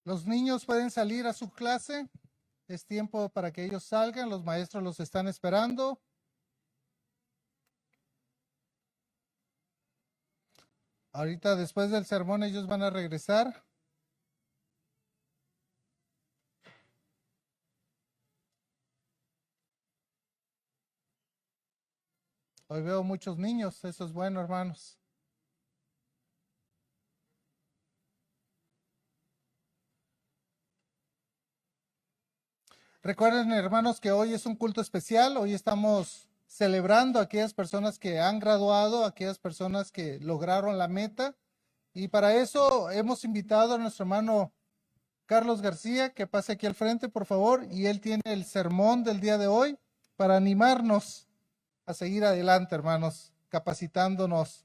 Los niños pueden salir a su clase. Es tiempo para que ellos salgan. Los maestros los están esperando. Ahorita después del sermón ellos van a regresar. Hoy veo muchos niños. Eso es bueno, hermanos. Recuerden, hermanos, que hoy es un culto especial. Hoy estamos celebrando a aquellas personas que han graduado, a aquellas personas que lograron la meta. Y para eso hemos invitado a nuestro hermano Carlos García, que pase aquí al frente, por favor. Y él tiene el sermón del día de hoy para animarnos a seguir adelante, hermanos, capacitándonos.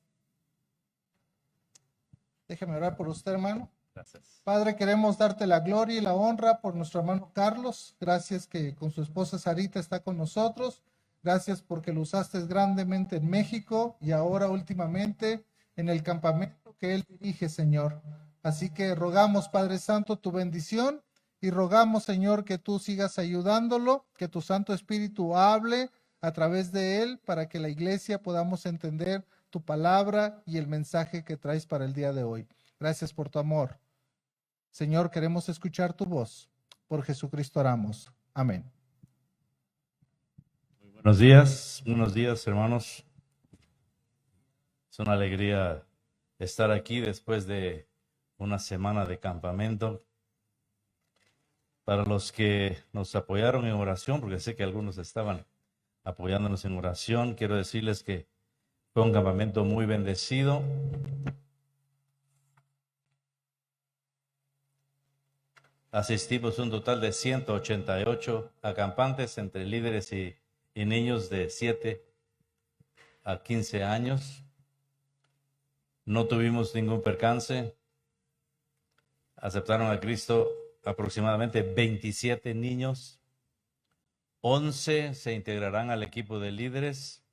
Déjeme orar por usted, hermano. Gracias. Padre, queremos darte la gloria y la honra por nuestro hermano Carlos. Gracias que con su esposa Sarita está con nosotros. Gracias porque lo usaste grandemente en México y ahora últimamente en el campamento que él dirige, Señor. Así que rogamos, Padre Santo, tu bendición y rogamos, Señor, que tú sigas ayudándolo, que tu Santo Espíritu hable a través de él para que la iglesia podamos entender tu palabra y el mensaje que traes para el día de hoy. Gracias por tu amor. Señor, queremos escuchar tu voz. Por Jesucristo oramos. Amén. Muy buenos días, hermanos. Es una alegría estar aquí después de una semana de campamento. Para los que nos apoyaron en oración, porque sé que algunos estaban apoyándonos en oración, quiero decirles que fue un campamento muy bendecido. Asistimos un total de 188 acampantes entre líderes y niños de 7 a 15 años. No tuvimos ningún percance. Aceptaron a Cristo aproximadamente 27 niños. 11 se integrarán al equipo de líderes.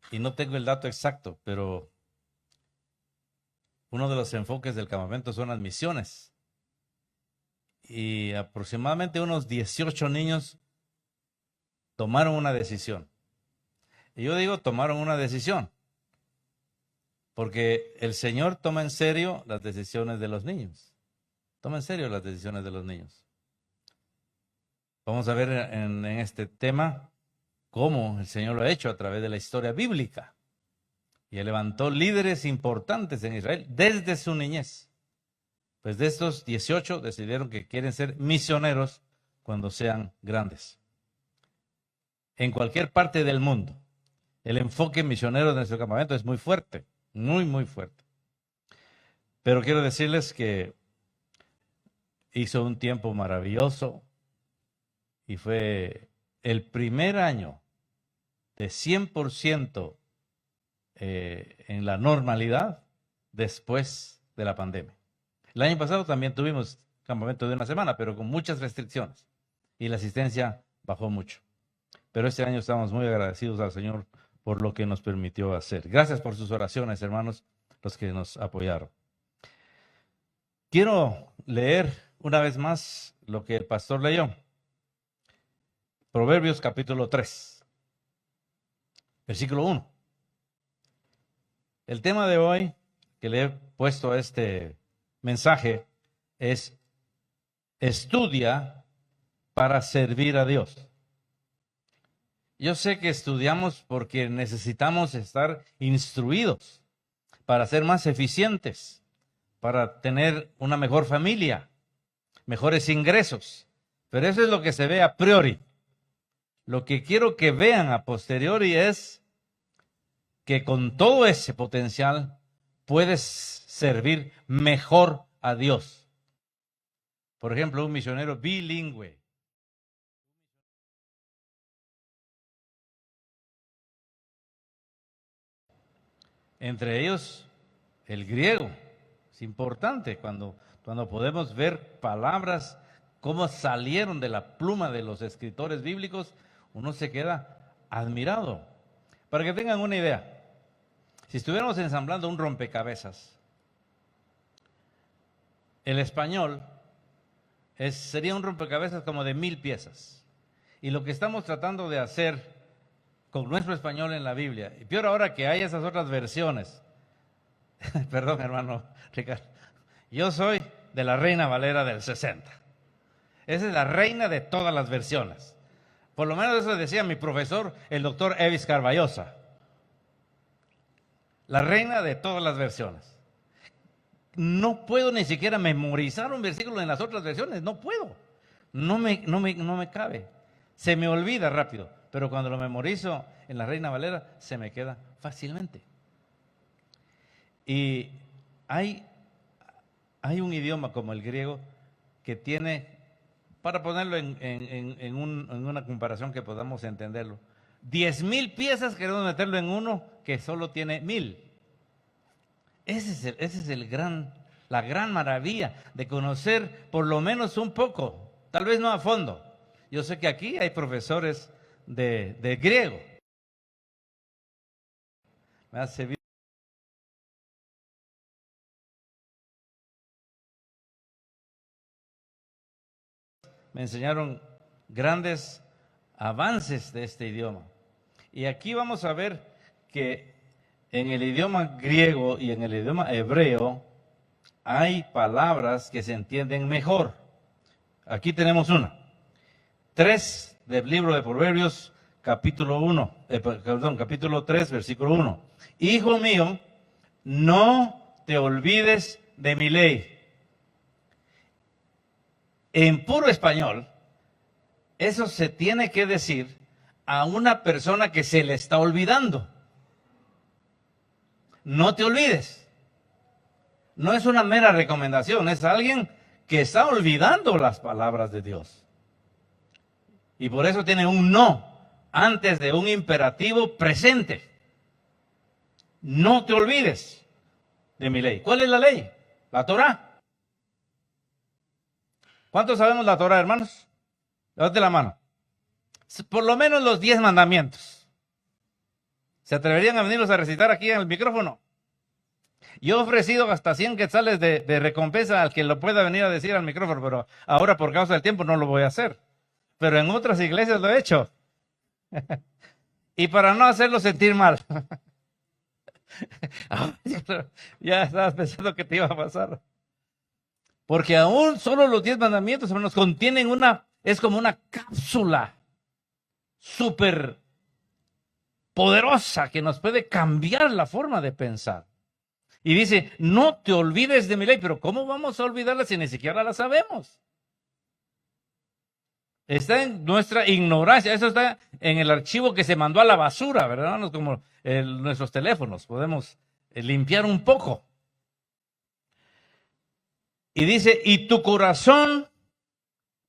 Y no tengo el dato exacto, pero uno de los enfoques del campamento son las misiones. Y aproximadamente unos 18 niños tomaron una decisión. Y yo digo tomaron una decisión, porque el Señor toma en serio las decisiones de los niños. Toma en serio las decisiones de los niños. Vamos a ver en este tema cómo el Señor lo ha hecho a través de la historia bíblica. Y Él levantó líderes importantes en Israel desde su niñez. Pues de estos 18 decidieron que quieren ser misioneros cuando sean grandes. En cualquier parte del mundo, el enfoque misionero de nuestro campamento es muy fuerte, muy fuerte. Pero quiero decirles que hizo un tiempo maravilloso y fue el primer año de 100% en la normalidad después de la pandemia. El año pasado también tuvimos campamento de una semana, pero con muchas restricciones y la asistencia bajó mucho. Pero este año estamos muy agradecidos al Señor por lo que nos permitió hacer. Gracias por sus oraciones, hermanos, los que nos apoyaron. Quiero leer una vez más lo que el pastor leyó. Proverbios capítulo 3, versículo 1. El tema de hoy que le he puesto a este mensaje es: estudia para servir a Dios. Yo sé que estudiamos porque necesitamos estar instruidos para ser más eficientes, para tener una mejor familia, mejores ingresos. Pero eso es lo que se ve a priori. Lo que quiero que vean a posteriori es que con todo ese potencial puedes servir mejor a Dios. Por ejemplo, un misionero bilingüe. Entre ellos, el griego. Es importante cuando podemos ver palabras, cómo salieron de la pluma de los escritores bíblicos, uno se queda admirado. Para que tengan una idea, si estuviéramos ensamblando un rompecabezas, el español sería un rompecabezas como de 1000 piezas. Y lo que estamos tratando de hacer con nuestro español en la Biblia, y peor ahora que hay esas otras versiones. Perdón, hermano Ricardo. Yo soy de la Reina Valera del 60. Esa es la reina de todas las versiones. Por lo menos eso decía mi profesor, el doctor Evis Carballosa. La reina de todas las versiones. No puedo ni siquiera memorizar un versículo en las otras versiones. No puedo. No me cabe. Se me olvida rápido. Pero cuando lo memorizo en la Reina Valera, se me queda fácilmente. Y hay un idioma como el griego que tiene, para ponerlo en una comparación que podamos entenderlo, 10,000 piezas, queremos meterlo en uno que solo tiene 1,000. Esa es la gran maravilla de conocer por lo menos un poco, tal vez no a fondo. Yo sé que aquí hay profesores de griego. Me enseñaron grandes avances de este idioma. Y aquí vamos a ver que en el idioma griego y en el idioma hebreo hay palabras que se entienden mejor. Aquí tenemos una. 3 del libro de Proverbios, capítulo 3, versículo 1. Hijo mío, no te olvides de mi ley. En puro español, eso se tiene que decir a una persona que se le está olvidando. No te olvides. No es una mera recomendación, es alguien que está olvidando las palabras de Dios. Y por eso tiene un no antes de un imperativo presente. No te olvides de mi ley. ¿Cuál es la ley? La Torá. ¿Cuántos sabemos la Torá, hermanos? Levante la mano. Por lo menos los 10 mandamientos. ¿Se atreverían a venirlos a recitar aquí en el micrófono? Yo he ofrecido hasta 100 quetzales de recompensa al que lo pueda venir a decir al micrófono, pero ahora por causa del tiempo no lo voy a hacer. Pero en otras iglesias lo he hecho. Y para no hacerlo sentir mal. Ya estabas pensando que te iba a pasar. Porque aún solo los 10 mandamientos, hermanos, contienen es como una cápsula súper poderosa que nos puede cambiar la forma de pensar. Y dice, no te olvides de mi ley, pero ¿cómo vamos a olvidarla si ni siquiera la sabemos? Está en nuestra ignorancia, eso está en el archivo que se mandó a la basura, ¿verdad? No es como nuestros teléfonos, podemos limpiar un poco. Y dice, y tu corazón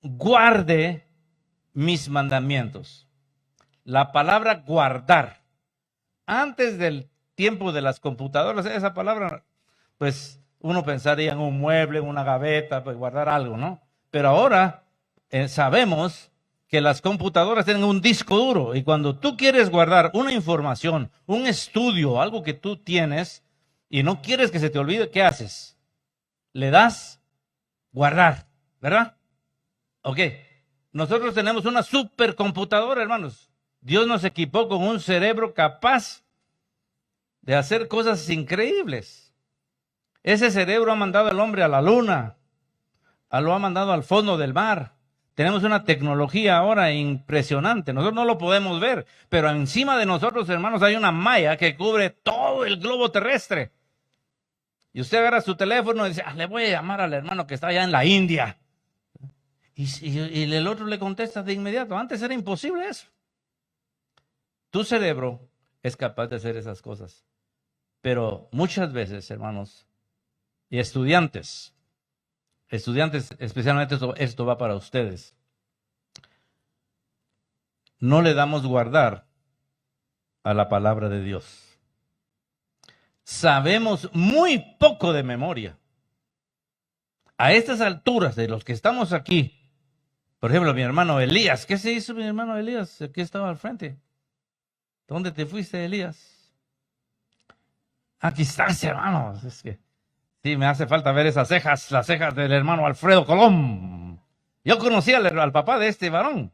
guarde mis mandamientos. La palabra guardar. Antes del tiempo de las computadoras, esa palabra, pues uno pensaría en un mueble, en una gaveta, pues guardar algo, ¿no? Pero ahora sabemos que las computadoras tienen un disco duro y cuando tú quieres guardar una información, un estudio, algo que tú tienes y no quieres que se te olvide, ¿qué haces? Le das guardar, ¿verdad? Ok, nosotros tenemos una supercomputadora, hermanos. Dios nos equipó con un cerebro capaz de hacer cosas increíbles. Ese cerebro ha mandado al hombre a la luna, lo ha mandado al fondo del mar. Tenemos una tecnología ahora impresionante. Nosotros no lo podemos ver, pero encima de nosotros, hermanos, hay una malla que cubre todo el globo terrestre. Y usted agarra su teléfono y dice, le voy a llamar al hermano que está allá en la India. Y el otro le contesta de inmediato. Antes era imposible eso. Tu cerebro es capaz de hacer esas cosas. Pero muchas veces, hermanos, y estudiantes, especialmente esto va para ustedes, no le damos guardar a la palabra de Dios. Sabemos muy poco de memoria. A estas alturas de los que estamos aquí, por ejemplo, mi hermano Elías, ¿qué se hizo mi hermano Elías? El que estaba al frente. ¿Dónde te fuiste, Elías? Aquí estás, hermanos. Es que Sí, me hace falta ver esas cejas, las cejas del hermano Alfredo Colón. Yo conocí al papá de este varón.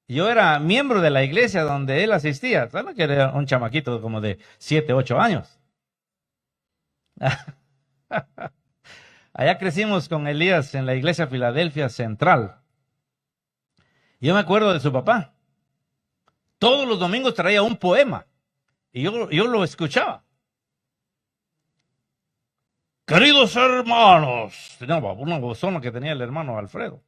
Yo era miembro de la iglesia donde él asistía. ¿Sabes que era un chamaquito como de 7, 8 años? Allá crecimos con Elías en la iglesia Filadelfia Central. Yo me acuerdo de su papá. Todos los domingos traía un poema y yo lo escuchaba. Queridos hermanos, tenía una vozona que tenía el hermano Alfredo.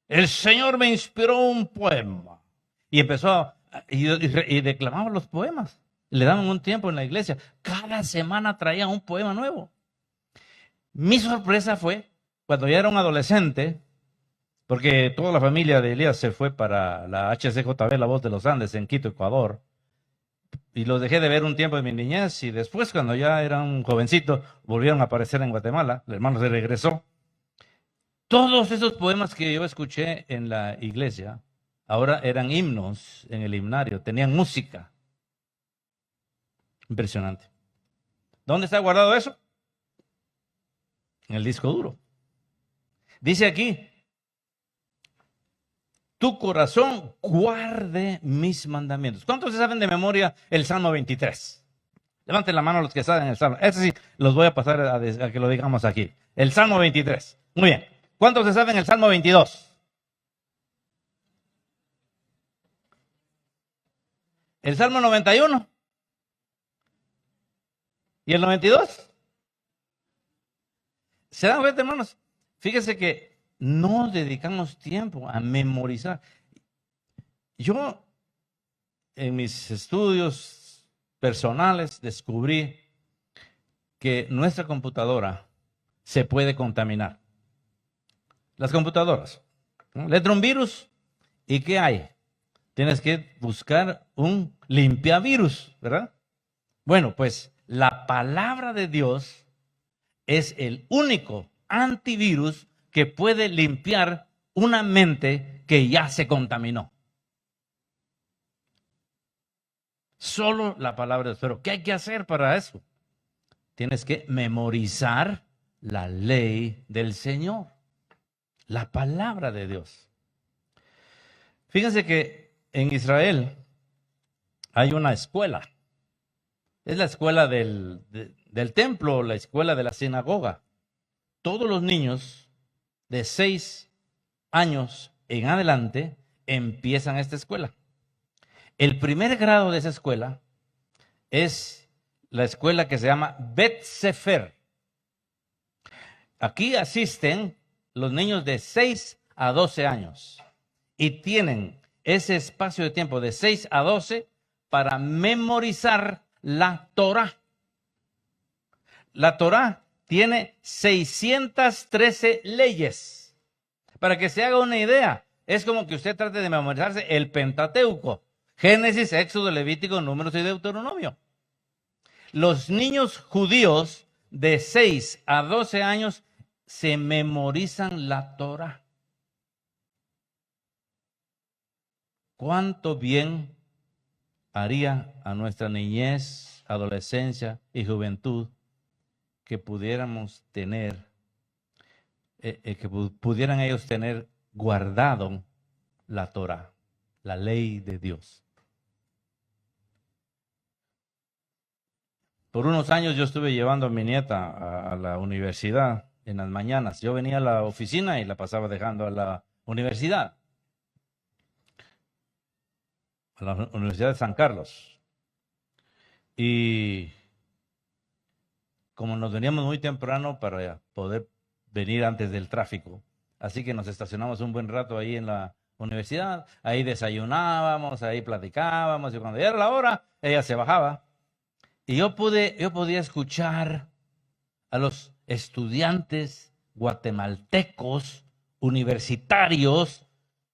El Señor me inspiró un poema. Y empezó y declamaba los poemas. Le daban un tiempo en la iglesia. Cada semana traía un poema nuevo. Mi sorpresa fue cuando ya era un adolescente, porque toda la familia de Elías se fue para la HCJB, La Voz de los Andes, en Quito, Ecuador. Y los dejé de ver un tiempo en mi niñez. Y después, cuando ya era un jovencito, volvieron a aparecer en Guatemala. El hermano se regresó. Todos esos poemas que yo escuché en la iglesia, ahora eran himnos en el himnario, tenían música. Impresionante. ¿Dónde está guardado eso? En el disco duro. Dice aquí, tu corazón guarde mis mandamientos. ¿Cuántos se saben de memoria el Salmo 23? Levanten la mano los que saben el Salmo. Ese sí, los voy a pasar a que lo digamos aquí. El Salmo 23. Muy bien. ¿Cuántos se saben el Salmo 22? El Salmo 91. ¿Y el 92? ¿Se dan cuenta, hermanos? Fíjense que no dedicamos tiempo a memorizar. Yo, en mis estudios personales, descubrí que nuestra computadora se puede contaminar. Las computadoras, ¿no? Le entra un virus y ¿qué hay? Tienes que buscar un limpiavirus, ¿verdad? Bueno, pues la palabra de Dios es el único antivirus que puede limpiar una mente que ya se contaminó. Solo la palabra de Dios. Pero ¿qué hay que hacer para eso? Tienes que memorizar la ley del Señor, la palabra de Dios. Fíjense que en Israel hay una escuela. Es la escuela del templo, la escuela de la sinagoga. Todos los niños de 6 años en adelante empiezan esta escuela. El primer grado de esa escuela es la escuela que se llama Bet Sefer. Aquí asisten los niños de 6 a 12 años y tienen ese espacio de tiempo de 6 a 12 para memorizar la Torá. La Torá tiene 613 leyes. Para que se haga una idea, es como que usted trate de memorizarse el Pentateuco: Génesis, Éxodo, Levítico, Números y Deuteronomio. Los niños judíos de 6 a 12 años se memorizan la Torá. ¿Cuánto bien haría a nuestra niñez, adolescencia y juventud que pudiéramos tener, que pudieran ellos tener guardado la Torá, la ley de Dios? Por unos años yo estuve llevando a mi nieta a la universidad en las mañanas. Yo venía a la oficina y la pasaba dejando a la universidad. A la Universidad de San Carlos. Y como nos veníamos muy temprano para poder venir antes del tráfico, así que nos estacionamos un buen rato ahí en la universidad, ahí desayunábamos, ahí platicábamos, y cuando ya era la hora, ella se bajaba. Y yo podía escuchar a los estudiantes guatemaltecos, universitarios,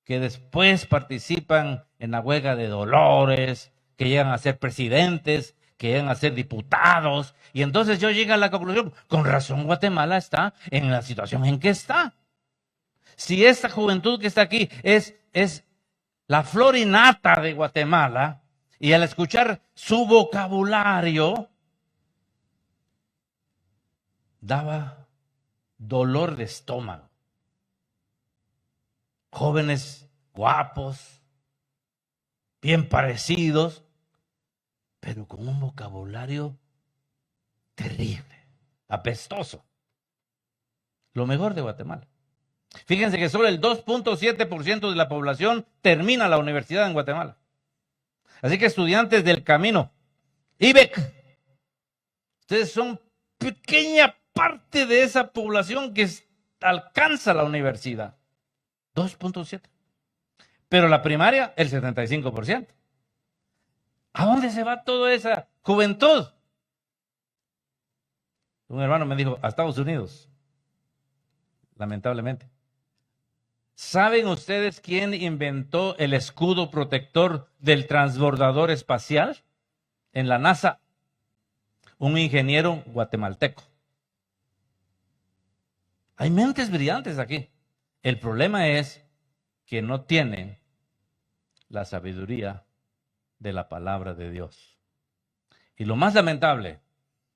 que después participan en la huelga de Dolores, que llegan a ser presidentes, que llegan a ser diputados. Y entonces yo llegué a la conclusión, con razón Guatemala está en la situación en que está. Si esta juventud que está aquí es la flor y nata de Guatemala, y al escuchar su vocabulario, daba dolor de estómago. Jóvenes guapos, bien parecidos, pero con un vocabulario terrible, apestoso. Lo mejor de Guatemala. Fíjense que solo el 2.7% de la población termina la universidad en Guatemala. Así que estudiantes del camino, IBEC, ustedes son pequeña parte de esa población que alcanza la universidad. 2.7. Pero la primaria, el 75%. ¿A dónde se va toda esa juventud? Un hermano me dijo, a Estados Unidos, lamentablemente. ¿Saben ustedes quién inventó el escudo protector del transbordador espacial en la NASA? Un ingeniero guatemalteco. Hay mentes brillantes aquí. El problema es que no tienen la sabiduría de la palabra de Dios. Y lo más lamentable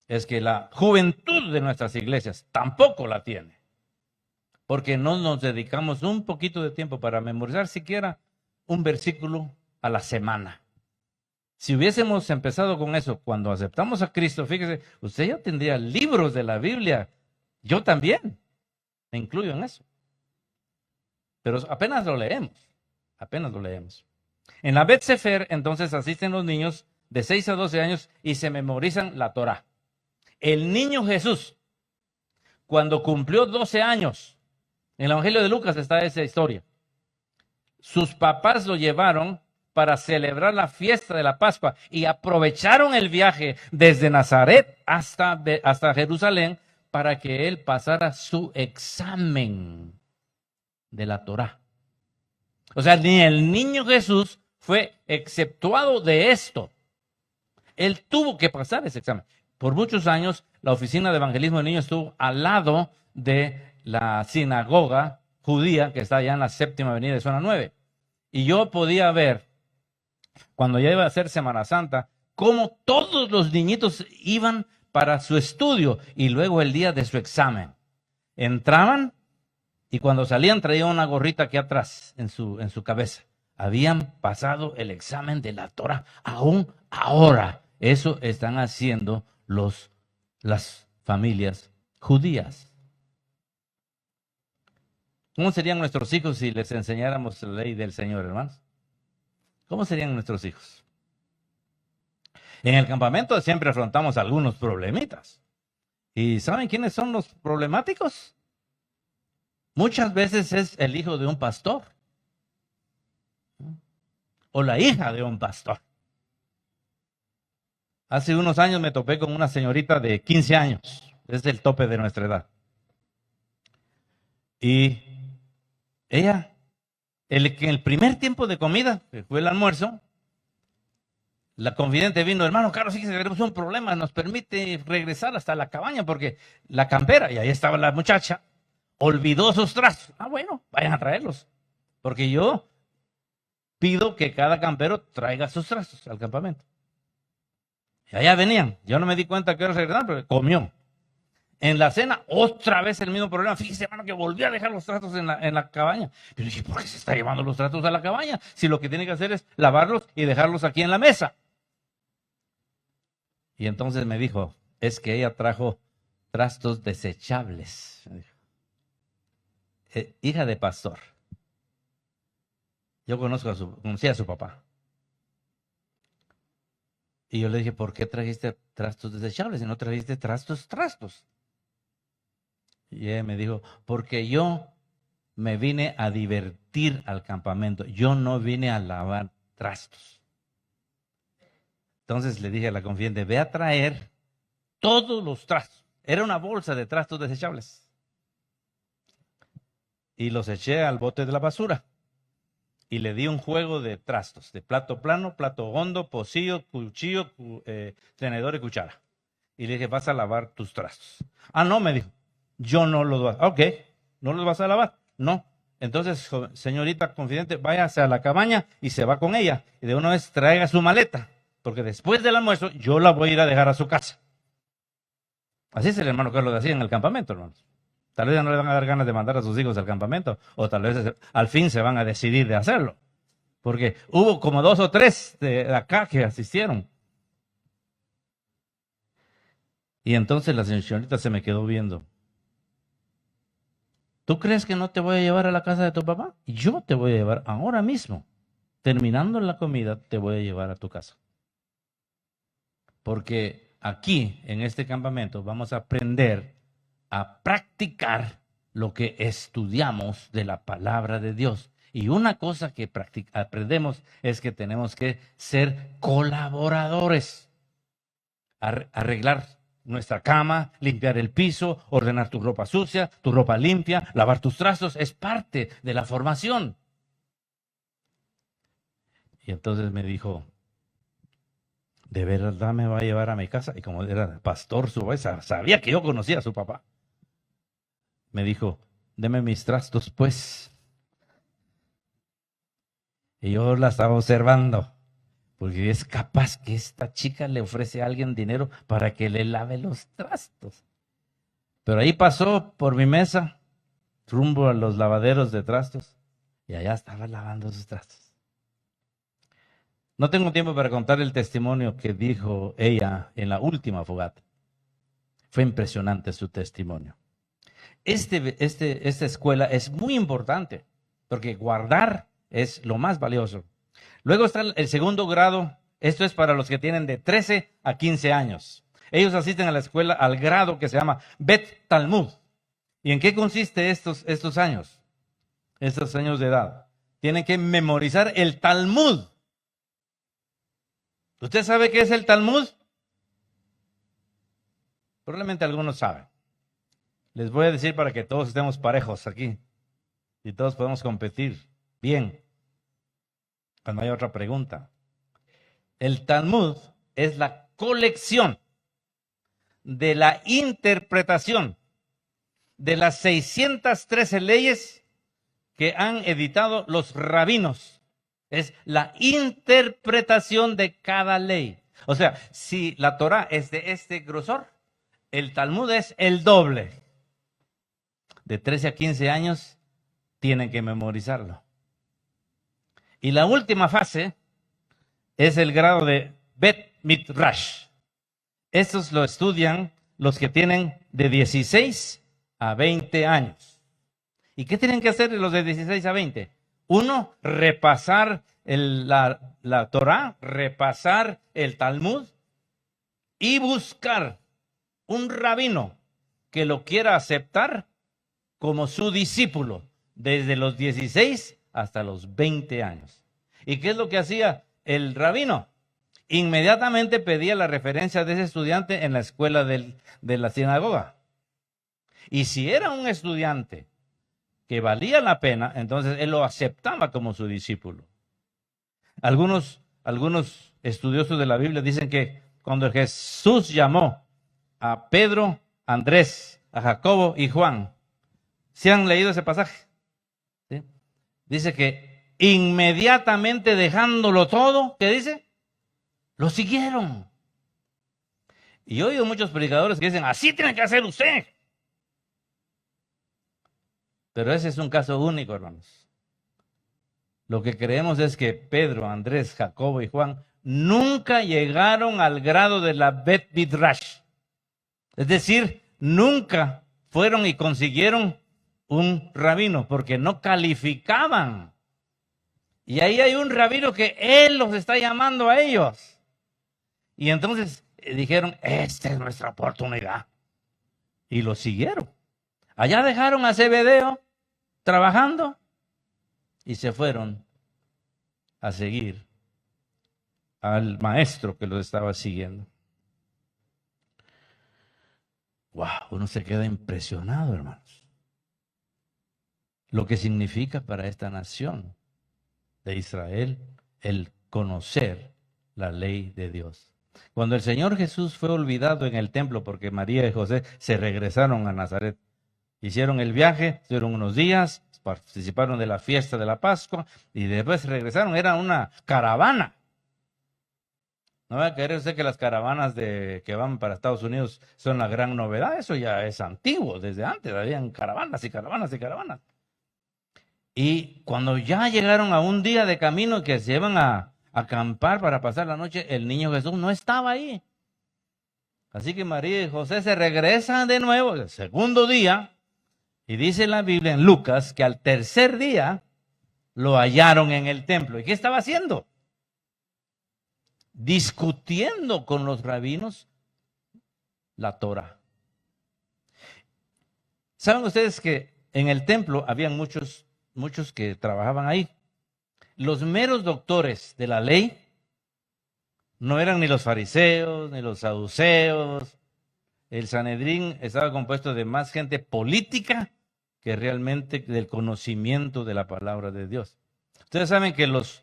es que la juventud de nuestras iglesias tampoco la tiene. Porque no nos dedicamos un poquito de tiempo para memorizar siquiera un versículo a la semana. Si hubiésemos empezado con eso cuando aceptamos a Cristo, fíjese, usted ya tendría libros de la Biblia. Yo también me incluyo en eso. Pero apenas lo leemos. En la Bet Sefer, entonces, asisten los niños de 6 a 12 años y se memorizan la Torá. El niño Jesús, cuando cumplió 12 años, en el Evangelio de Lucas está esa historia. Sus papás lo llevaron para celebrar la fiesta de la Pascua y aprovecharon el viaje desde Nazaret hasta Jerusalén para que él pasara su examen de la Torá. O sea, ni el niño Jesús fue exceptuado de esto. Él tuvo que pasar ese examen. Por muchos años, la oficina de evangelismo de niños estuvo al lado de la sinagoga judía que está allá en la 7ª avenida de zona 9. Y yo podía ver, cuando ya iba a ser Semana Santa, cómo todos los niñitos iban para su estudio y luego el día de su examen. Entraban y cuando salían traían una gorrita aquí atrás en su cabeza. Habían pasado el examen de la Torá. Aún ahora, eso están haciendo las familias judías. ¿Cómo serían nuestros hijos si les enseñáramos la ley del Señor, hermanos? ¿Cómo serían nuestros hijos? En el campamento siempre afrontamos algunos problemitas. ¿Y saben quiénes son los problemáticos? Muchas veces es el hijo de un pastor o la hija de un pastor. Hace unos años me topé con una señorita de 15 años. Es el tope de nuestra edad. Y ella, en el primer tiempo de comida, que fue el almuerzo, la confidente vino, hermano Carlos, sí que tenemos un problema, nos permite regresar hasta la cabaña porque la campera, y ahí estaba la muchacha, olvidó sus trastos. Ah, bueno, vayan a traerlos. Porque yo pido que cada campero traiga sus trastos al campamento. Y allá venían. Yo no me di cuenta que era regresar, pero comió. En la cena, otra vez el mismo problema. Fíjese, hermano, que volvió a dejar los trastos en la cabaña. Pero dije, ¿por qué se está llevando los trastos a la cabaña? Si lo que tiene que hacer es lavarlos y dejarlos aquí en la mesa. Y entonces me dijo, es que ella trajo trastos desechables. Hija de pastor. Yo conocí a su papá. Y yo le dije, ¿por qué trajiste trastos desechables y no trajiste trastos? Y ella me dijo, porque yo me vine a divertir al campamento. Yo no vine a lavar trastos. Entonces le dije a la confidente, ve a traer todos los trastos. Era una bolsa de trastos desechables. Y los eché al bote de la basura. Y le di un juego de trastos, de plato plano, plato hondo, pocillo, cuchillo, tenedor y cuchara. Y le dije, vas a lavar tus trastos. Ah, no, me dijo, yo no los voy a... Ok, ¿no los vas a lavar? No. Entonces, señorita confidente, váyase a la cabaña y se va con ella. Y de una vez traiga su maleta, porque después del almuerzo yo la voy a ir a dejar a su casa. Así es el hermano Carlos decía en el campamento, hermanos. Tal vez ya no le van a dar ganas de mandar a sus hijos al campamento, o tal vez al fin se van a decidir de hacerlo. Porque hubo como 2 o 3 de acá que asistieron. Y entonces la señorita se me quedó viendo. ¿Tú crees que no te voy a llevar a la casa de tu papá? Yo te voy a llevar ahora mismo. Terminando la comida, te voy a llevar a tu casa. Porque aquí, en este campamento, vamos a aprender a practicar lo que estudiamos de la palabra de Dios. Y una cosa que aprendemos es que tenemos que ser colaboradores. Arreglar nuestra cama, limpiar el piso, ordenar tu ropa sucia, tu ropa limpia, lavar tus trastos, es parte de la formación. Y entonces me dijo, ¿de verdad me va a llevar a mi casa? Y como era pastor, sabía que yo conocía a su papá. Me dijo, deme mis trastos, pues. Y yo la estaba observando, porque es capaz que esta chica le ofrece a alguien dinero para que le lave los trastos. Pero ahí pasó por mi mesa, rumbo a los lavaderos de trastos, y allá estaba lavando sus trastos. No tengo tiempo para contar el testimonio que dijo ella en la última fogata. Fue impresionante su testimonio. Esta escuela es muy importante, porque guardar es lo más valioso. Luego está el segundo grado. Esto es para los que tienen de 13 a 15 años. Ellos asisten a la escuela al grado que se llama Bet Talmud. ¿Y en qué consiste estos años? Estos años de edad. Tienen que memorizar el Talmud. ¿Usted sabe qué es el Talmud? Probablemente algunos saben. Les voy a decir para que todos estemos parejos aquí y todos podamos competir bien cuando haya otra pregunta. El Talmud es la colección de la interpretación de las 613 leyes que han editado los rabinos. Es la interpretación de cada ley. O sea, si la Torá es de este grosor, el Talmud es el doble. De 13 a 15 años tienen que memorizarlo. Y la última fase es el grado de Bet Midrash. Estos lo estudian los que tienen de 16 a 20 años. ¿Y qué tienen que hacer los de 16 a 20? Uno, repasar la Torá, repasar el Talmud y buscar un rabino que lo quiera aceptar como su discípulo desde los 16 hasta los 20 años. ¿Y qué es lo que hacía el rabino? Inmediatamente pedía la referencia de ese estudiante en la escuela de la sinagoga. Y si era un estudiante que valía la pena, entonces él lo aceptaba como su discípulo. Algunos estudiosos de la Biblia dicen que cuando Jesús llamó a Pedro, Andrés, a Jacobo y Juan, ¿sí han leído ese pasaje? ¿Sí? Dice que inmediatamente dejándolo todo, ¿qué dice? Lo siguieron. Y yo he oído muchos predicadores que dicen, así tiene que hacer usted. Pero ese es un caso único, hermanos. Lo que creemos es que Pedro, Andrés, Jacobo y Juan nunca llegaron al grado de la Bet Midrash. Es decir, nunca fueron y consiguieron un rabino porque no calificaban. Y ahí hay un rabino que él los está llamando a ellos. Y entonces dijeron, esta es nuestra oportunidad. Y lo siguieron. Allá dejaron a Zebedeo trabajando y se fueron a seguir al maestro que los estaba siguiendo. Wow, uno se queda impresionado, hermanos. Lo que significa para esta nación de Israel el conocer la ley de Dios. Cuando el Señor Jesús fue olvidado en el templo porque María y José se regresaron a Nazaret, hicieron el viaje, estuvieron unos días, participaron de la fiesta de la Pascua y después regresaron. Era una caravana. No va a creer usted que las caravanas que van para Estados Unidos son la gran novedad. Eso ya es antiguo, desde antes habían caravanas y caravanas y caravanas. Y cuando ya llegaron a un día de camino que se iban a acampar para pasar la noche, el niño Jesús no estaba ahí. Así que María y José se regresan de nuevo el segundo día, y dice la Biblia en Lucas que al tercer día lo hallaron en el templo. ¿Y qué estaba haciendo? Discutiendo con los rabinos la Torah. ¿Saben ustedes que en el templo habían muchos que trabajaban ahí? Los meros doctores de la ley no eran ni los fariseos, ni los saduceos. El Sanedrín estaba compuesto de más gente política que realmente del conocimiento de la palabra de Dios. Ustedes saben que los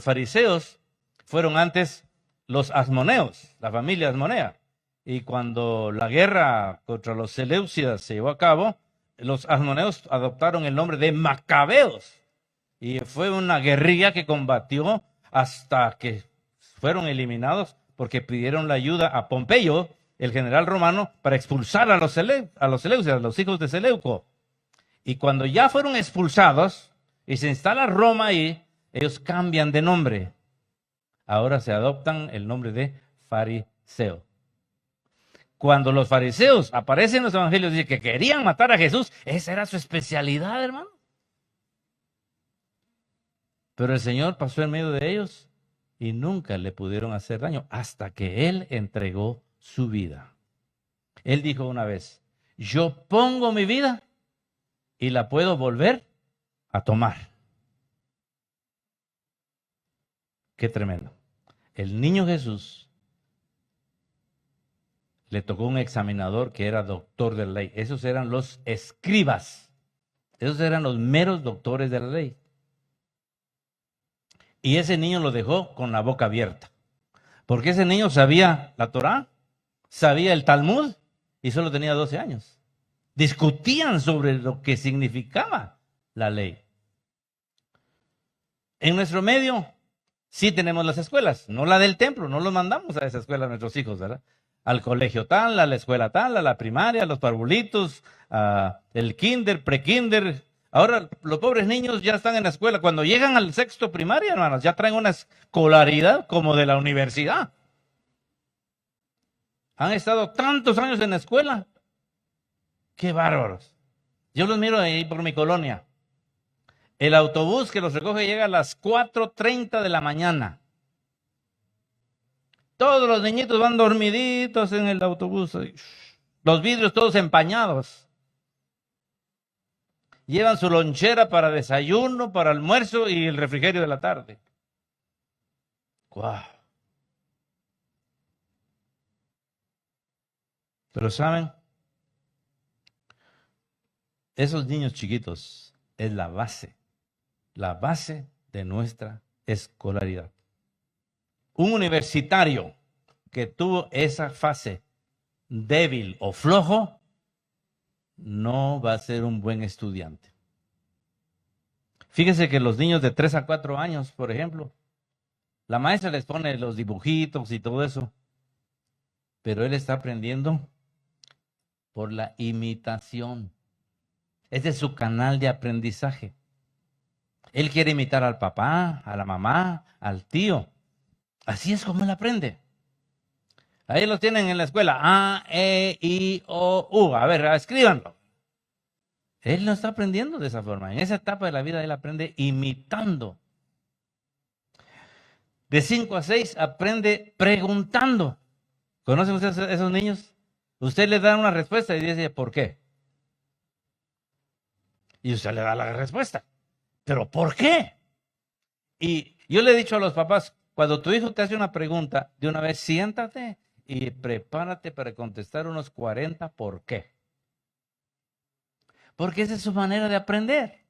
fariseos fueron antes los asmoneos, la familia asmonea. Y cuando la guerra contra los seleucidas se llevó a cabo, los asmoneos adoptaron el nombre de macabeos. Y fue una guerrilla que combatió hasta que fueron eliminados porque pidieron la ayuda a Pompeyo, el general romano, para expulsar a los seleucidas, los hijos de Seleuco. Y cuando ya fueron expulsados y se instala Roma ahí, ellos cambian de nombre. Ahora se adoptan el nombre de fariseo. Cuando los fariseos aparecen en los evangelios, dicen que querían matar a Jesús, esa era su especialidad, hermano. Pero el Señor pasó en medio de ellos y nunca le pudieron hacer daño hasta que Él entregó su vida. Él dijo una vez, yo pongo mi vida y la puedo volver a tomar. Qué tremendo. El niño Jesús le tocó un examinador que era doctor de la ley. Esos eran los escribas. Esos eran los meros doctores de la ley. Y ese niño lo dejó con la boca abierta. Porque ese niño sabía la Torá, sabía el Talmud y solo tenía 12 años. Discutían sobre lo que significaba la ley. En nuestro medio sí tenemos las escuelas, no la del templo, no los mandamos a esa escuela a nuestros hijos, ¿verdad? Al colegio tal, a la escuela tal, a la primaria, a los parvulitos, el kinder, prekinder. Ahora los pobres niños ya están en la escuela. Cuando llegan al sexto primaria, hermanos, ya traen una escolaridad como de la universidad. Han estado tantos años en la escuela. ¡Qué bárbaros! Yo los miro ahí por mi colonia. El autobús que los recoge llega a las 4:30 de la mañana. Todos los niñitos van dormiditos en el autobús. Los vidrios todos empañados. Llevan su lonchera para desayuno, para almuerzo y el refrigerio de la tarde. ¡Guau! Pero ¿saben? Esos niños chiquitos es la base de nuestra escolaridad. Un universitario que tuvo esa fase débil o flojo no va a ser un buen estudiante. Fíjese que los niños de 3 a 4 años, por ejemplo, la maestra les pone los dibujitos y todo eso, pero él está aprendiendo por la imitación. Ese es su canal de aprendizaje. Él quiere imitar al papá, a la mamá, al tío. Así es como él aprende. Ahí los tienen en la escuela. A, E, I, O, U. A ver, escríbanlo. Él no está aprendiendo de esa forma. En esa etapa de la vida él aprende imitando. De 5 a 6 aprende preguntando. ¿Conocen ustedes a esos niños? Usted le da una respuesta y dice, ¿por qué? Y usted le da la respuesta. ¿Pero por qué? Y yo le he dicho a los papás, cuando tu hijo te hace una pregunta, de una vez siéntate y prepárate para contestar unos 40 ¿por qué? Porque esa es su manera de aprender.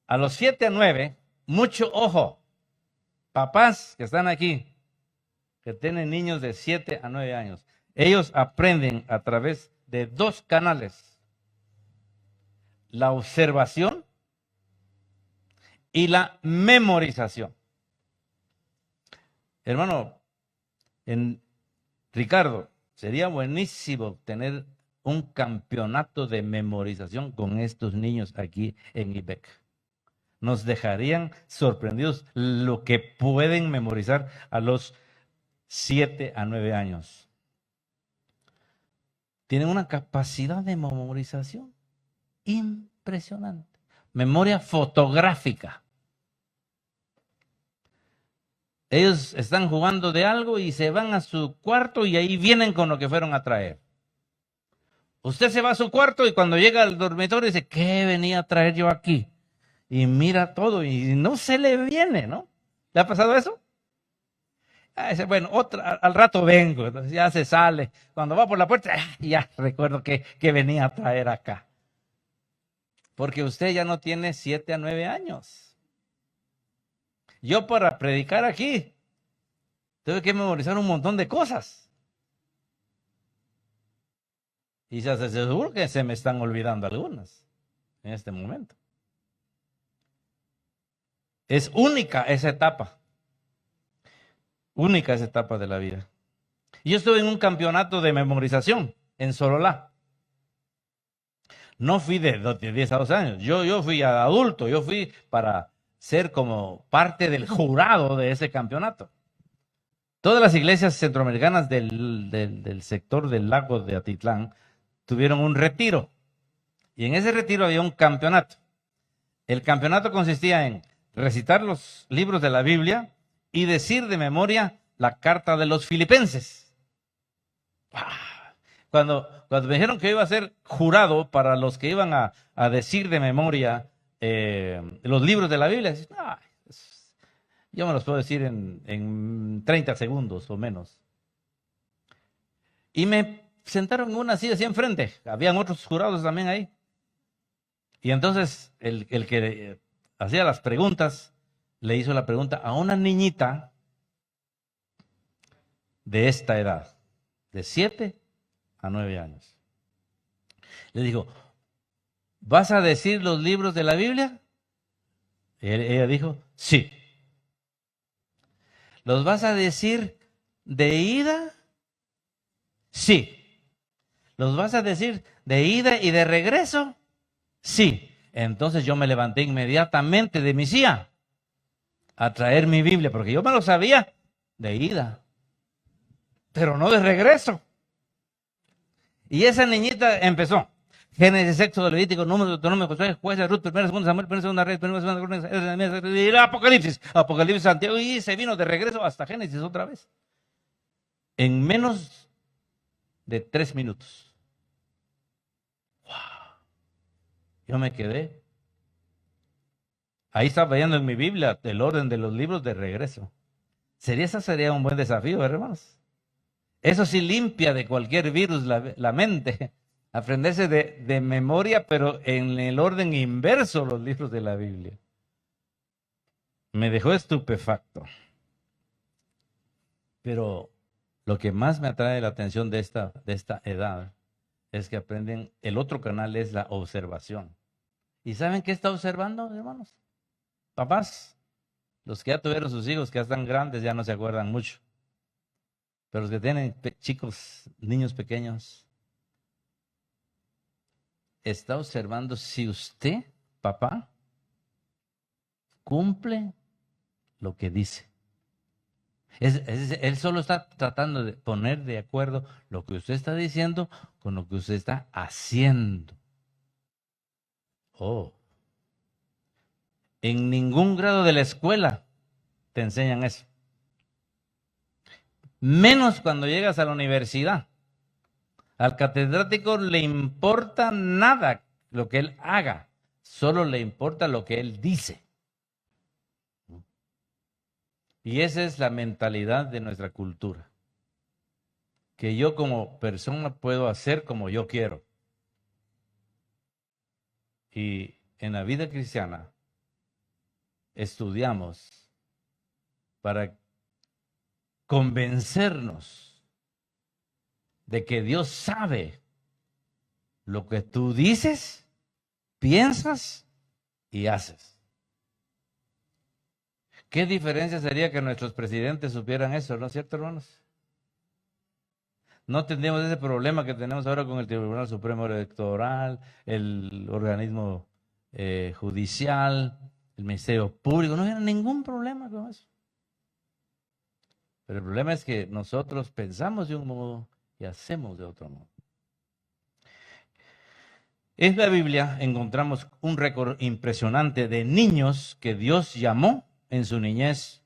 A los 7 a 9, mucho ojo. Papás que están aquí, que tienen niños de 7 a 9 años, ellos aprenden a través de 2 canales. La observación y la memorización. Hermano, Ricardo, sería buenísimo tener un campeonato de memorización con estos niños aquí en IBEC. Nos dejarían sorprendidos lo que pueden memorizar a los 7 a 9 años. Tienen una capacidad de memorización impresionante. Memoria fotográfica. Ellos están jugando de algo y se van a su cuarto y ahí vienen con lo que fueron a traer. Usted se va a su cuarto y cuando llega al dormitorio dice, ¿qué venía a traer yo aquí? Y mira todo y no se le viene, ¿no? ¿Le ha pasado eso? Dice, bueno, al rato vengo, entonces ya se sale. Cuando va por la puerta, ya recuerdo que venía a traer acá. Porque usted ya no tiene 7 a 9 años. Yo para predicar aquí, tuve que memorizar un montón de cosas. Y se hace seguro que se me están olvidando algunas en este momento. Es única esa etapa. Única esa etapa de la vida. Yo estuve en un campeonato de memorización en Sololá. No fui de 10 a 12 años. Yo fui adulto. Yo fui para ser como parte del jurado de ese campeonato. Todas las iglesias centroamericanas del sector del lago de Atitlán tuvieron un retiro. Y en ese retiro había un campeonato. El campeonato consistía en recitar los libros de la Biblia y decir de memoria la carta de los Filipenses. Cuando me dijeron que iba a ser jurado para los que iban a decir de memoria los libros de la Biblia, yo me los puedo decir en 30 segundos o menos. Y me sentaron en una silla así enfrente. Habían otros jurados también ahí. Y entonces el que hacía las preguntas le hizo la pregunta a una niñita de esta edad, de 7 a 9 años. Le dijo, ¿vas a decir los libros de la Biblia? Ella dijo, sí. ¿Los vas a decir de ida? Sí. ¿Los vas a decir de ida y de regreso? Sí. Entonces yo me levanté inmediatamente de mi silla a traer mi Biblia, porque yo me lo sabía de ida, pero no de regreso. Y esa niñita empezó. Génesis, Éxodo, Levítico, Números, Deuteronomio, Josué, Jueces, Ruth, 1 Samuel, 1 Reyes, 1 Crónicas, y el Apocalipsis, Santiago, y se vino de regreso hasta Génesis otra vez. En menos de 3 minutos. ¡Wow! Yo me quedé. Ahí estaba viendo en mi Biblia el orden de los libros de regreso. Sería un buen desafío, hermanos. Eso sí limpia de cualquier virus la mente. Aprenderse de memoria, pero en el orden inverso los libros de la Biblia. Me dejó estupefacto. Pero lo que más me atrae la atención de esta edad es que aprenden, el otro canal es la observación. ¿Y saben qué está observando, hermanos? Papás, los que ya tuvieron sus hijos, que ya están grandes, ya no se acuerdan mucho. Pero los que tienen chicos, niños pequeños, está observando si usted, papá, cumple lo que dice. Él solo está tratando de poner de acuerdo lo que usted está diciendo con lo que usted está haciendo. Oh. En ningún grado de la escuela te enseñan eso. Menos cuando llegas a la universidad. Al catedrático le importa nada lo que él haga, solo le importa lo que él dice. Y esa es la mentalidad de nuestra cultura. Que yo como persona puedo hacer como yo quiero. Y en la vida cristiana estudiamos para convencernos de que Dios sabe lo que tú dices, piensas y haces. ¿Qué diferencia sería que nuestros presidentes supieran eso? ¿No es cierto, hermanos? No tendríamos ese problema que tenemos ahora con el Tribunal Supremo Electoral, el organismo judicial, el Ministerio Público. No había ningún problema con eso. Pero el problema es que nosotros pensamos de un modo y hacemos de otro modo. En la Biblia encontramos un récord impresionante de niños que Dios llamó en su niñez.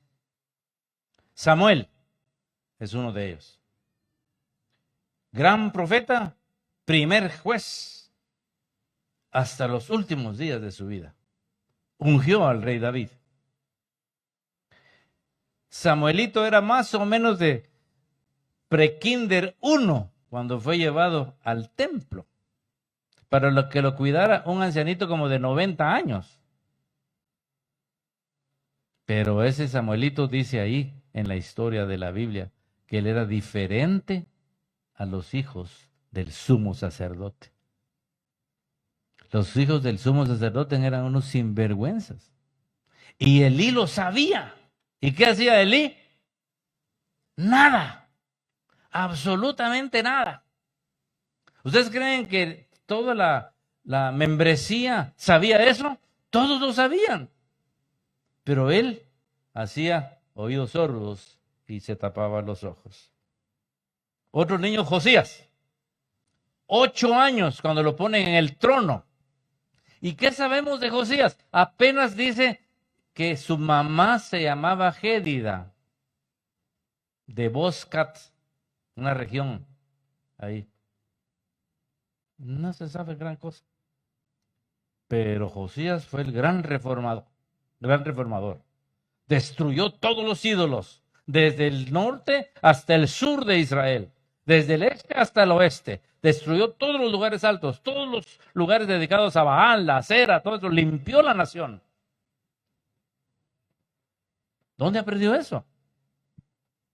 Samuel es uno de ellos. Gran profeta, primer juez, hasta los últimos días de su vida. Ungió al rey David. Samuelito era más o menos de prekinder 1 cuando fue llevado al templo, para lo que lo cuidara un ancianito como de 90 años. Pero ese Samuelito dice ahí en la historia de la Biblia que él era diferente a los hijos del sumo sacerdote. Los hijos del sumo sacerdote eran unos sinvergüenzas. Y Elí lo sabía. ¿Y qué hacía Elí? Nada. Absolutamente nada. ¿Ustedes creen que toda la membresía sabía eso? Todos lo sabían. Pero él hacía oídos sordos y se tapaba los ojos. Otro niño, Josías. 8 años cuando lo ponen en el trono. ¿Y qué sabemos de Josías? Apenas dice que su mamá se llamaba Gédida, de Boscat, una región ahí. No se sabe gran cosa. Pero Josías fue el gran reformador. Destruyó todos los ídolos, desde el norte hasta el sur de Israel, desde el este hasta el oeste. Destruyó todos los lugares altos, todos los lugares dedicados a Baal, la Acera, todo eso. Limpió la nación. ¿Dónde aprendió eso?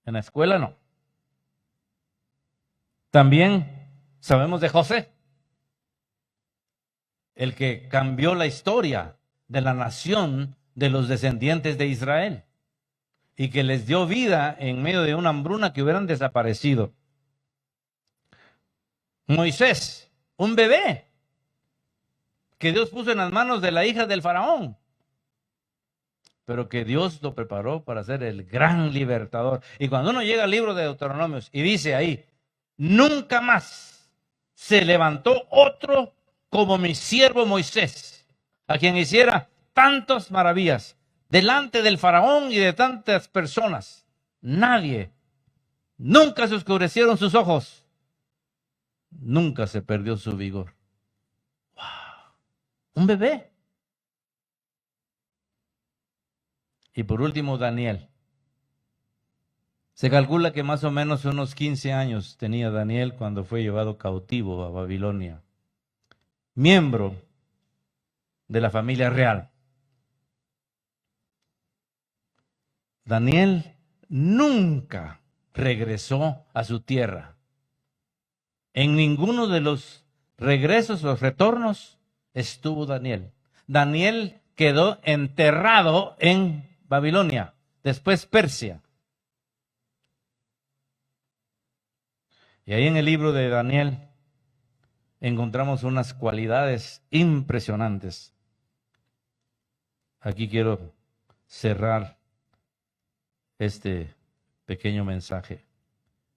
En la escuela no. También sabemos de José, el que cambió la historia de la nación de los descendientes de Israel y que les dio vida en medio de una hambruna que hubieran desaparecido. Moisés, un bebé que Dios puso en las manos de la hija del faraón, pero que Dios lo preparó para ser el gran libertador. Y cuando uno llega al libro de Deuteronomios y dice ahí, nunca más se levantó otro como mi siervo Moisés, a quien hiciera tantas maravillas delante del faraón y de tantas personas. Nadie, nunca se oscurecieron sus ojos, nunca se perdió su vigor. ¡Wow! Un bebé. Y por último, Daniel. Se calcula que más o menos unos 15 años tenía Daniel cuando fue llevado cautivo a Babilonia. Miembro de la familia real. Daniel nunca regresó a su tierra. En ninguno de los regresos, los retornos, estuvo Daniel. Daniel quedó enterrado en Babilonia, después Persia. Y ahí en el libro de Daniel encontramos unas cualidades impresionantes. Aquí quiero cerrar este pequeño mensaje.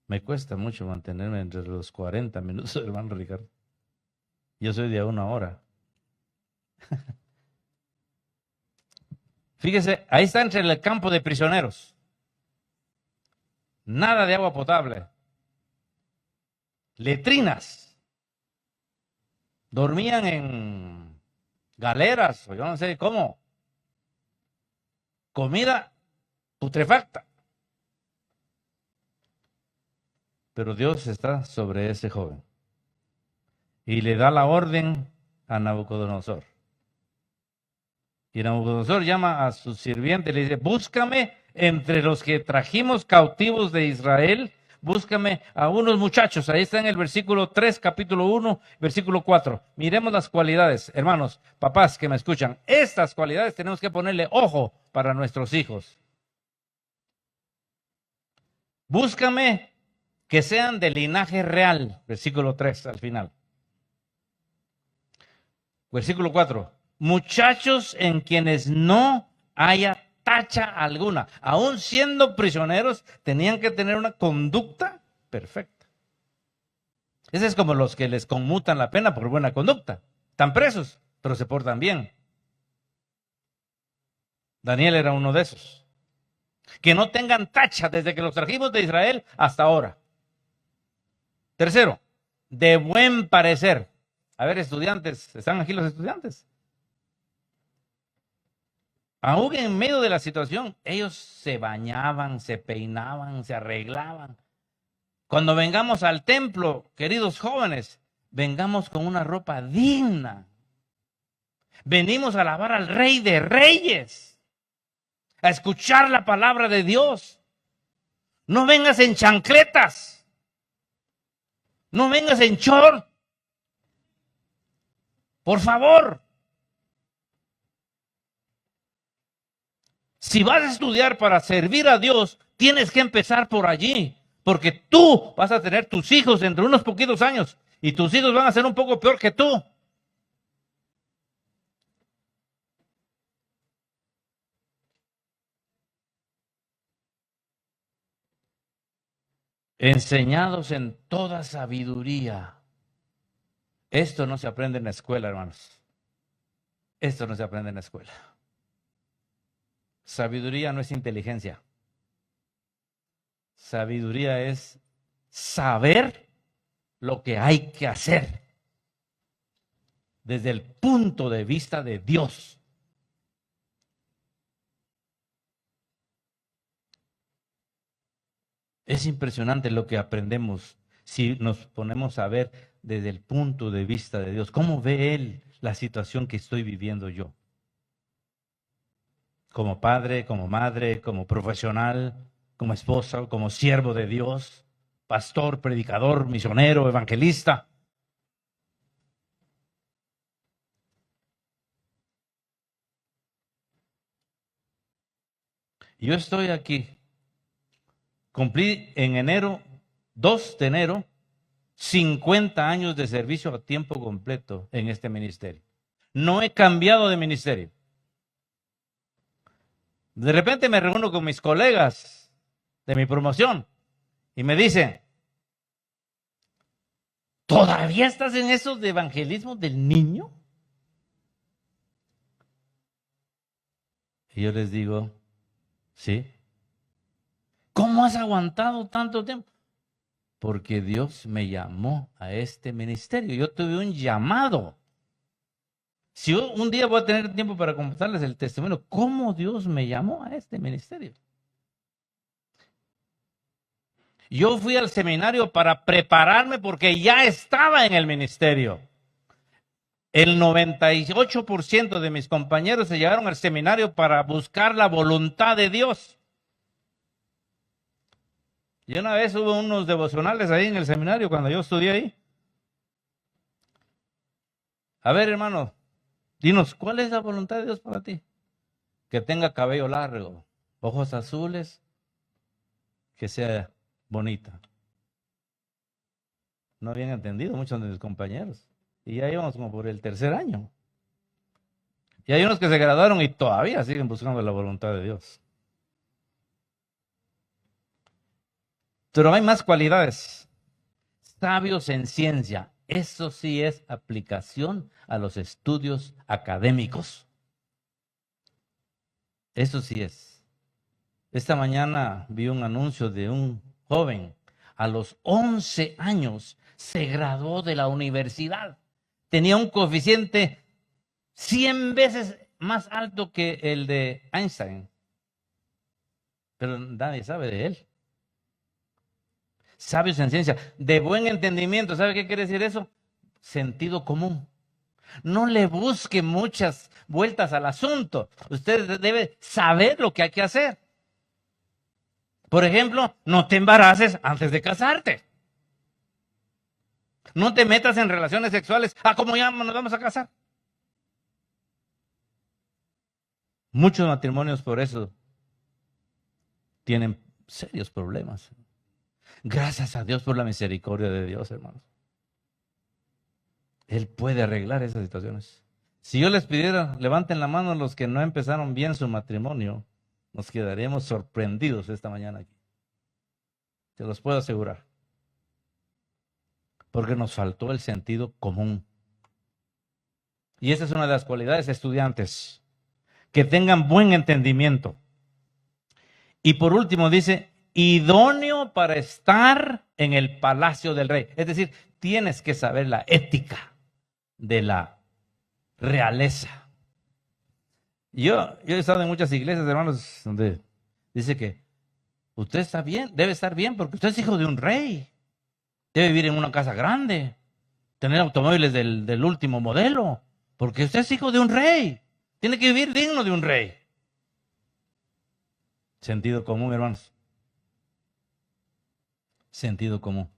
Me cuesta mucho mantenerme entre los 40 minutos, hermano Ricardo. Yo soy de 1 hora. Fíjese, ahí está entre el campo de prisioneros. Nada de agua potable. Letrinas. Dormían en galeras, o yo no sé cómo. Comida putrefacta. Pero Dios está sobre ese joven. Y le da la orden a Nabucodonosor. Y Nabucodonosor llama a su sirviente y le dice, búscame entre los que trajimos cautivos de Israel, búscame a unos muchachos. Ahí está en el versículo 3, capítulo 1, versículo 4. Miremos las cualidades, hermanos, papás que me escuchan. Estas cualidades tenemos que ponerle ojo para nuestros hijos. Búscame que sean de linaje real. Versículo 3 al final. Versículo 4. Muchachos en quienes no haya tacha alguna. Aún siendo prisioneros, tenían que tener una conducta perfecta. Ese es como los que les conmutan la pena por buena conducta. Están presos, pero se portan bien. Daniel era uno de esos. Que no tengan tacha desde que los trajimos de Israel hasta ahora. Tercero, de buen parecer. A ver, estudiantes, ¿están aquí los estudiantes? Aún en medio de la situación, ellos se bañaban, se peinaban, se arreglaban. Cuando vengamos al templo, queridos jóvenes, vengamos con una ropa digna. Venimos a alabar al Rey de Reyes, a escuchar la palabra de Dios. No vengas en chancletas, no vengas en short. Por favor. Si vas a estudiar para servir a Dios, tienes que empezar por allí. Porque tú vas a tener tus hijos dentro de unos poquitos años. Y tus hijos van a ser un poco peor que tú. Enseñados en toda sabiduría. Esto no se aprende en la escuela, hermanos. Esto no se aprende en la escuela. Sabiduría no es inteligencia. Sabiduría es saber lo que hay que hacer desde el punto de vista de Dios. Es impresionante lo que aprendemos si nos ponemos a ver desde el punto de vista de Dios. ¿Cómo ve Él la situación que estoy viviendo yo? Como padre, como madre, como profesional, como esposa, como siervo de Dios, pastor, predicador, misionero, evangelista. Yo estoy aquí. Cumplí en enero, 2 de enero, 50 años de servicio a tiempo completo en este ministerio. No he cambiado de ministerio. De repente me reúno con mis colegas de mi promoción y me dicen, ¿todavía estás en esos de evangelismo del niño? Y yo les digo, sí. ¿Cómo has aguantado tanto tiempo? Porque Dios me llamó a este ministerio. Yo tuve un llamado. Si yo un día voy a tener tiempo para contarles el testimonio, cómo Dios me llamó a este ministerio. Yo fui al seminario para prepararme porque ya estaba en el ministerio. El 98% de mis compañeros se llevaron al seminario para buscar la voluntad de Dios. Y una vez hubo unos devocionales ahí en el seminario cuando yo estudié ahí. A ver, hermano, dinos, ¿cuál es la voluntad de Dios para ti? Que tenga cabello largo, ojos azules, que sea bonita. No habían entendido muchos de mis compañeros. Y ya íbamos como por el 3er año. Y hay unos que se graduaron y todavía siguen buscando la voluntad de Dios. Pero hay más cualidades. Sabios en ciencia. Eso sí es aplicación a los estudios académicos. Eso sí es. Esta mañana vi un anuncio de un joven. A los 11 años se graduó de la universidad. Tenía un coeficiente 100 veces más alto que el de Einstein. Pero nadie sabe de él. Sabios en ciencia, de buen entendimiento. ¿Sabe qué quiere decir eso? Sentido común. No le busque muchas vueltas al asunto. Usted debe saber lo que hay que hacer. Por ejemplo, no te embaraces antes de casarte. No te metas en relaciones sexuales. ¿Cómo ya nos vamos a casar? Muchos matrimonios por eso tienen serios problemas. Gracias a Dios por la misericordia de Dios, hermanos. Él puede arreglar esas situaciones. Si yo les pidiera, levanten la mano los que no empezaron bien su matrimonio, nos quedaríamos sorprendidos esta mañana aquí. Se los puedo asegurar. Porque nos faltó el sentido común. Y esa es una de las cualidades de estudiantes, que tengan buen entendimiento. Y por último dice, idóneo para estar en el palacio del rey. Es decir, tienes que saber la ética de la realeza. Yo he estado en muchas iglesias, hermanos, donde dice que usted está bien, debe estar bien porque usted es hijo de un rey. Debe vivir en una casa grande, tener automóviles del último modelo, porque usted es hijo de un rey. Tiene que vivir digno de un rey. Sentido común, hermanos. Sentido común.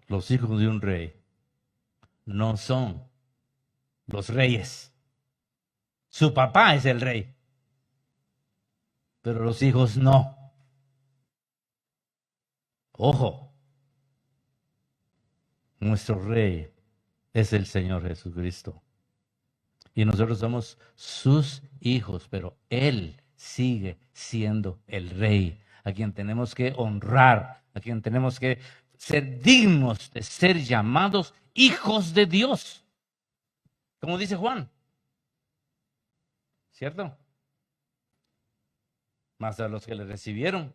Los hijos de un rey no son los reyes. Su papá es el rey, pero los hijos no. Ojo, nuestro rey es el Señor Jesucristo. Y nosotros somos sus hijos, pero Él sigue siendo el rey, a quien tenemos que honrar, a quien tenemos que ser dignos de ser llamados hijos de Dios. Como dice Juan. ¿Cierto? Más a los que le recibieron,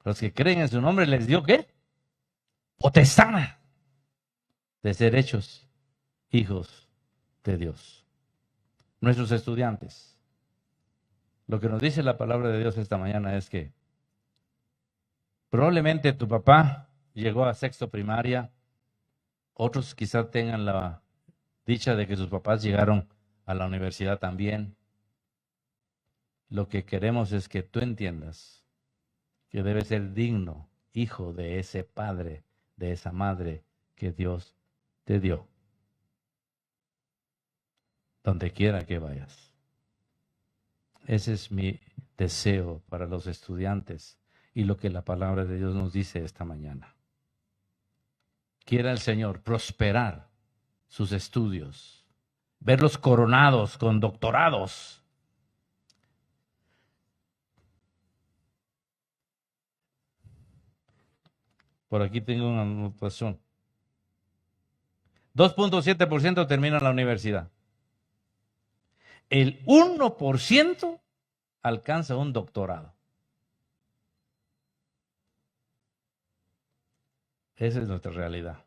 los que creen en su nombre, les dio ¿qué? Potestad de ser hechos hijos de Dios. Nuestros estudiantes. Lo que nos dice la palabra de Dios esta mañana es que probablemente tu papá llegó a sexto primaria, otros quizá tengan la dicha de que sus papás llegaron a la universidad también. Lo que queremos es que tú entiendas que debes ser digno, hijo de ese padre, de esa madre que Dios te dio. Donde quiera que vayas. Ese es mi deseo para los estudiantes y lo que la palabra de Dios nos dice esta mañana. Quiera el Señor prosperar sus estudios, verlos coronados con doctorados. Por aquí tengo una anotación. 2.7% termina la universidad. El 1% alcanza un doctorado. Esa es nuestra realidad.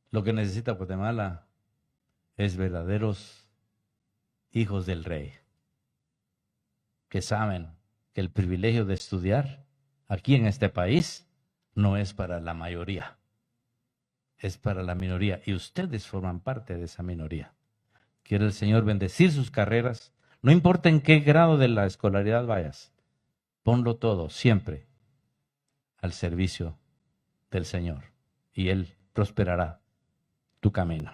Lo que necesita Guatemala es verdaderos hijos del rey, que saben que el privilegio de estudiar aquí en este país no es para la mayoría, es para la minoría, y ustedes forman parte de esa minoría. Quiere el Señor bendecir sus carreras, no importa en qué grado de la escolaridad vayas, ponlo todo siempre al servicio del Señor y Él prosperará tu camino.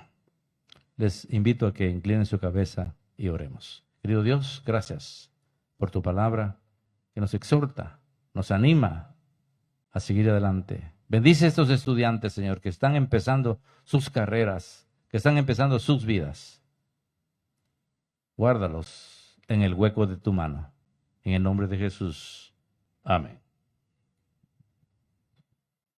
Les invito a que inclinen su cabeza y oremos. Querido Dios, gracias por tu palabra que nos exhorta, nos anima a seguir adelante. Bendice a estos estudiantes, Señor, que están empezando sus carreras, que están empezando sus vidas. Guárdalos en el hueco de tu mano. En el nombre de Jesús. Amén.